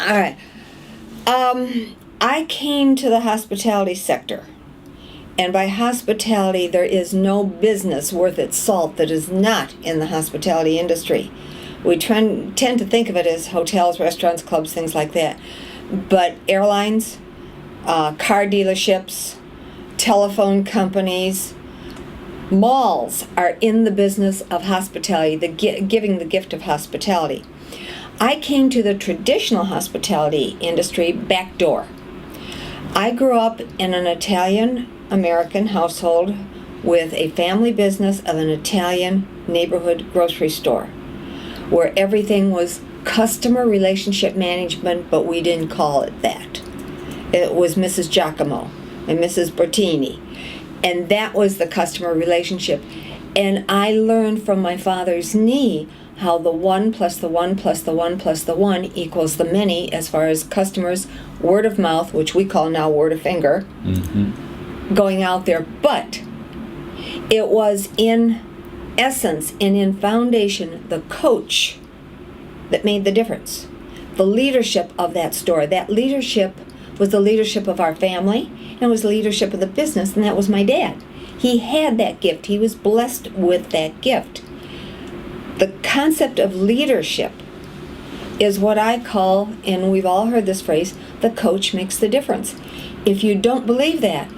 All right. I came to the hospitality sector. And by hospitality, there is no business worth its salt that is not in the hospitality industry. We tend to think of it as hotels, restaurants, clubs, things like that. But airlines, car dealerships, telephone companies, malls are in the business of hospitality, giving the gift of hospitality. I came to the traditional hospitality industry back door. I grew up in an Italian-American household with a family business of an Italian neighborhood grocery store, where everything was customer relationship management, but we didn't call it that. It was Mrs. Giacomo and Mrs. Bertini, and that was the customer relationship. And I learned from my father's knee how the 1 plus the 1 plus the 1 plus the 1 equals the many as far as customers, word of mouth, which we call now word of finger, going out there. But it was in essence and in foundation the coach that made the difference. The leadership of that store. That leadership was the leadership of our family and was the leadership of the business, and that was my dad. He had that gift. He was blessed with that gift. The concept of leadership is what I call, and we've all heard this phrase, the coach makes the difference. If you don't believe that,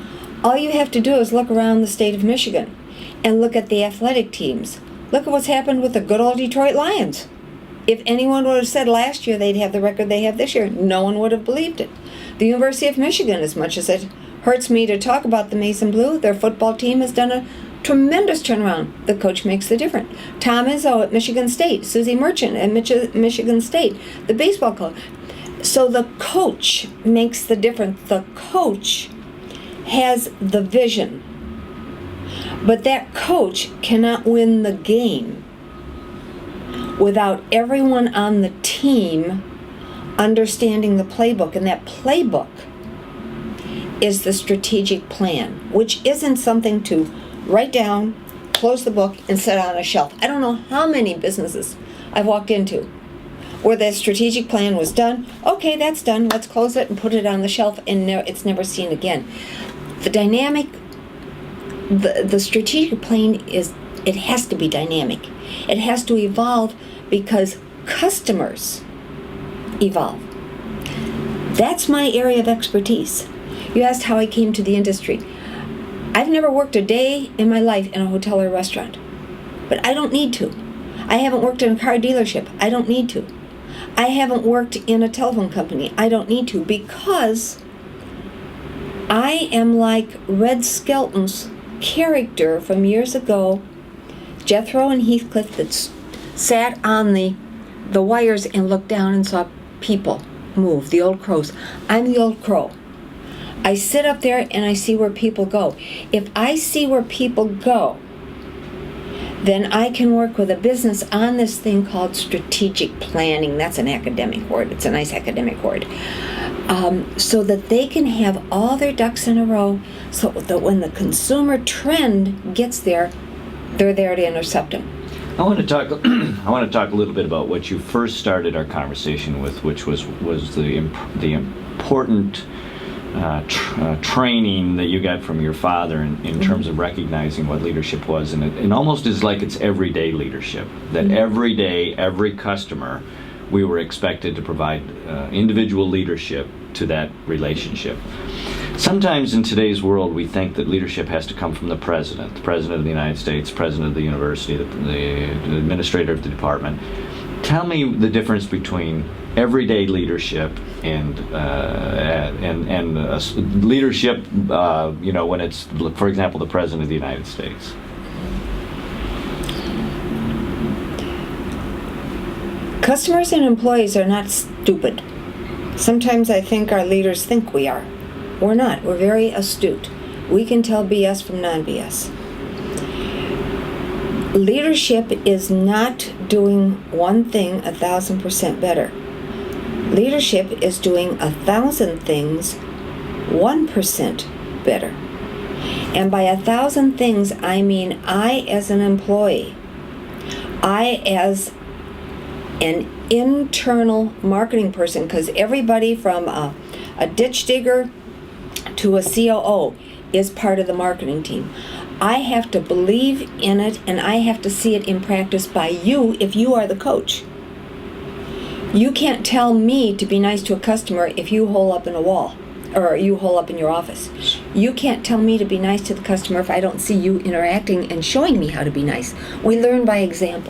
all you have to do is look around the state of Michigan and look at the athletic teams. Look at what's happened with the good old Detroit Lions. If anyone would have said last year they'd have the record they have this year, no one would have believed it. The University of Michigan, as much as it hurts me to talk about the Mason Blue, their football team has done a tremendous turnaround. The coach makes the difference. Tom Izzo at Michigan State, Susie Merchant at Michigan State, the baseball coach. So the coach makes the difference. The coach has the vision. But that coach cannot win the game without everyone on the team understanding the playbook. And that playbook is the strategic plan, which isn't something to write down, close the book, and set on a shelf. I don't know how many businesses I've walked into where the strategic plan was done. Okay, that's done. Let's close it and put it on the shelf, and it's never seen again. The dynamic, the strategic plan it has to be dynamic. It has to evolve because customers evolve. That's my area of expertise. You asked how I came to the industry. I've never worked a day in my life in a hotel or restaurant, but I don't need to. I haven't worked in a car dealership. I don't need to. I haven't worked in a telephone company. I don't need to, because I am like Red Skelton's character from years ago, Jethro and Heathcliff, that sat on the wires and looked down and saw people move, the old crows. I'm the old crow. I sit up there and I see where people go. If I see where people go, then I can work with a business on this thing called strategic planning. That's an academic word. It's a nice academic word. So that they can have all their ducks in a row, so that when the consumer trend gets there, they're there to intercept them. I want to talk a little bit about what you first started our conversation with, which was the important training that you got from your father in terms of recognizing what leadership was, and it almost is like it's everyday leadership, that every day, every customer, we were expected to provide individual leadership to that relationship. Sometimes in today's world we think that leadership has to come from the President of the United States, President of the university, the administrator of the department. Tell me the difference between everyday leadership and leadership, when it's, for example, the President of the United States. Customers and employees are not stupid. Sometimes I think our leaders think we are. We're not. We're very astute. We can tell BS from non-BS. Leadership is not doing one thing 1,000% better. Leadership is doing 1,000 things 1% better. And by 1,000 things, I mean I as an employee, I as an internal marketing person, because everybody from a ditch digger to a COO is part of the marketing team. I have to believe in it, and I have to see it in practice by you if you are the coach. You can't tell me to be nice to a customer if you hole up in a wall, or you hole up in your office. You can't tell me to be nice to the customer if I don't see you interacting and showing me how to be nice. We learn by example.